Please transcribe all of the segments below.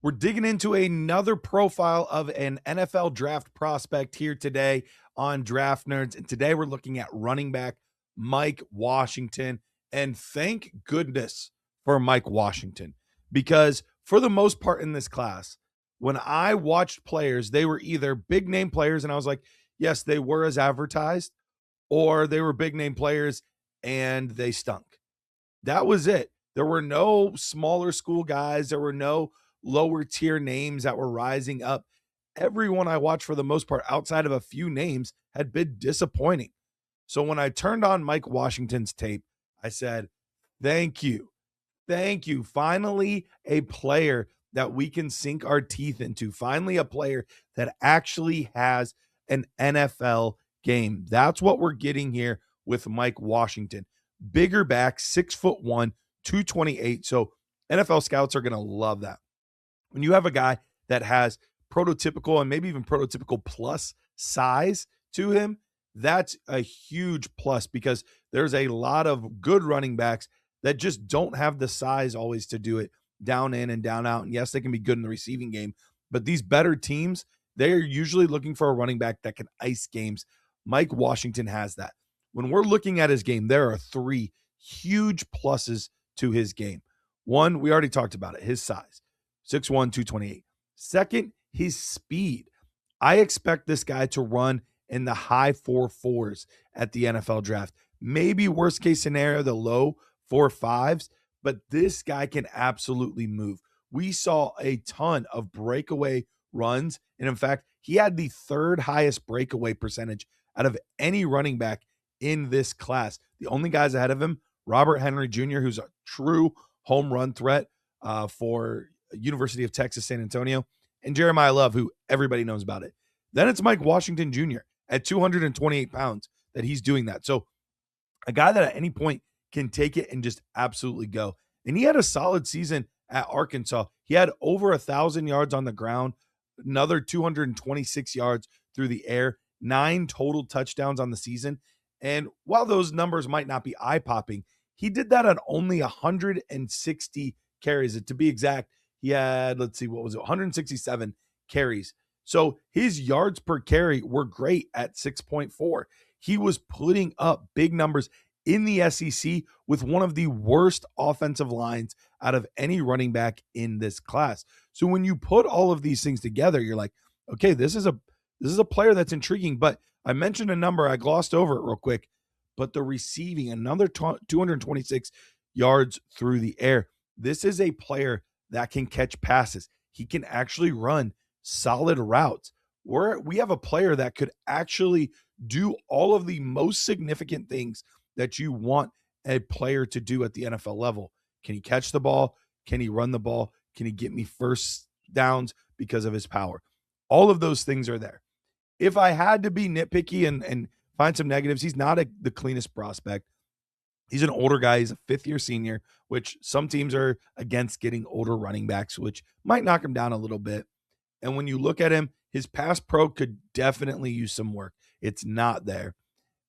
We're digging into another profile of an NFL draft prospect here today on Draft Nerds. And today we're looking at running back Mike Washington. And thank goodness for Mike Washington, because for the most part in this class, when I watched players, they were either big name players, and I was like, yes, they were as advertised, or they were big name players and they stunk. That was it. There were no smaller school guys. There were no lower tier names that were rising up. Everyone I watched, for the most part, outside of a few names, had been disappointing. So when I turned on Mike Washington's tape, I said, thank you. Thank you. Finally, a player that we can sink our teeth into. Finally, a player that actually has an NFL game. That's what we're getting here with Mike Washington. Bigger back, 6'1", 228. So NFL scouts are going to love that. When you have a guy that has prototypical and maybe even prototypical plus size to him, that's a huge plus, because there's a lot of good running backs that just don't have the size always to do it down in and down out. And yes, they can be good in the receiving game, but these better teams, they're usually looking for a running back that can ice games. Mike Washington has that. When we're looking at his game, there are three huge pluses to his game. One, we already talked about it, his size, 6'1", 228. Second, his speed. I expect this guy to run in the high 4.4s at the NFL draft. Maybe worst case scenario, the low 4.5s, but this guy can absolutely move. We saw a ton of breakaway runs, and in fact, he had the third highest breakaway percentage out of any running back in this class. The only guys ahead of him, Robert Henry Jr., who's a true home run threat for University of Texas, San Antonio, and Jeremiah Love, who everybody knows about it. Then it's Mike Washington Jr. at 228 pounds that he's doing that. So a guy that at any point can take it and just absolutely go. And he had a solid season at Arkansas. He had over 1,000 yards on the ground, another 226 yards through the air, 9 total touchdowns on the season. And while those numbers might not be eye-popping, he did that on only 160 carries. To be exact, he had, 167 carries. So his yards per carry were great at 6.4. He was putting up big numbers in the SEC with one of the worst offensive lines out of any running back in this class. So when you put all of these things together, you're like, okay, this is a player that's intriguing. But I mentioned a number, I glossed over it real quick, but the receiving, another 226 yards through the air. This is a player that can catch passes. He can actually run solid routes. We have a player that could actually do all of the most significant things that you want a player to do at the NFL level. Can he catch the ball? Can he run the ball? Can he get me first downs because of his power? All of those things are there. If I had to be nitpicky and find some negatives, he's not the cleanest prospect. He's an older guy. He's a fifth-year senior, which some teams are against getting older running backs, which might knock him down a little bit. And when you look at him, his pass pro could definitely use some work. It's not there.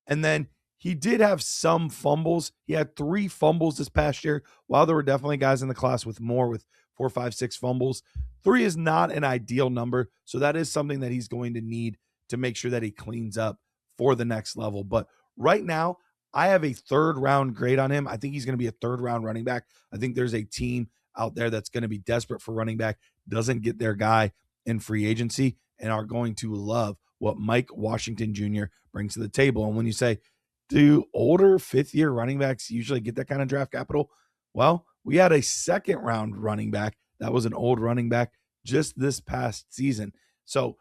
And then he did have some fumbles. He had 3 fumbles this past year, while there were definitely guys in the class with more, with 4, 5, 6 fumbles. 3 is not an ideal number, so that is something that he's going to need to make sure that he cleans up for the next level. But right now, I have a 3rd-round grade on him. I think he's going to be a 3rd-round running back. I think there's a team out there that's going to be desperate for running back, doesn't get their guy in free agency, and are going to love what Mike Washington Jr. brings to the table. And when you say, do older 5th-year running backs usually get that kind of draft capital? Well, we had a 2nd-round running back that was an old running back just this past season. So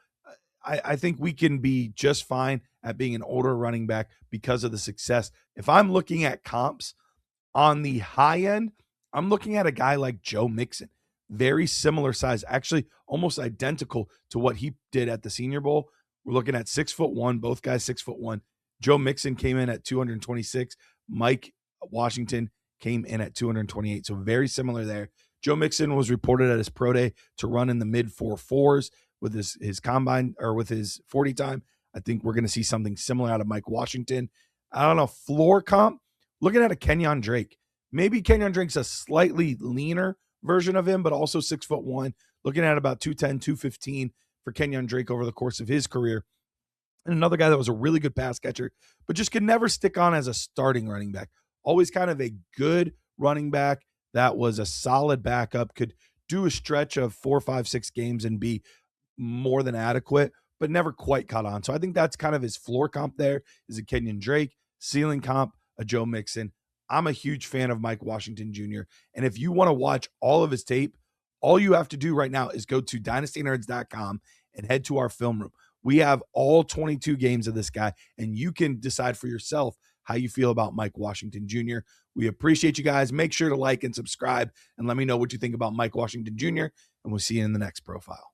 I think we can be just fine at being an older running back because of the success. If I'm looking at comps on the high end, I'm looking at a guy like Joe Mixon, very similar size, actually almost identical to what he did at the Senior Bowl. We're looking at 6'1", both guys 6'1". Joe Mixon came in at 226. Mike Washington came in at 228. So very similar there. Joe Mixon was reported at his pro day to run in the mid 4.4s with his combine, or with his 40 time. I think we're going to see something similar out of Mike Washington. I don't know, floor comp, looking at a Kenyon Drake. Maybe Kenyon Drake's a slightly leaner version of him, but also 6'1", looking at about 210, 215 for Kenyon Drake over the course of his career. And another guy that was a really good pass catcher, but just could never stick on as a starting running back. Always kind of a good running back that was a solid backup, could do a stretch of 4, 5, 6 games and be more than adequate, but never quite caught on. So I think that's kind of his floor comp there is a Kenyon Drake, ceiling comp, a Joe Mixon. I'm a huge fan of Mike Washington Jr. And if you want to watch all of his tape, all you have to do right now is go to dynastynerds.com and head to our film room. We have all 22 games of this guy, and you can decide for yourself how you feel about Mike Washington Jr. We appreciate you guys. Make sure to like and subscribe, and let me know what you think about Mike Washington Jr., and we'll see you in the next profile.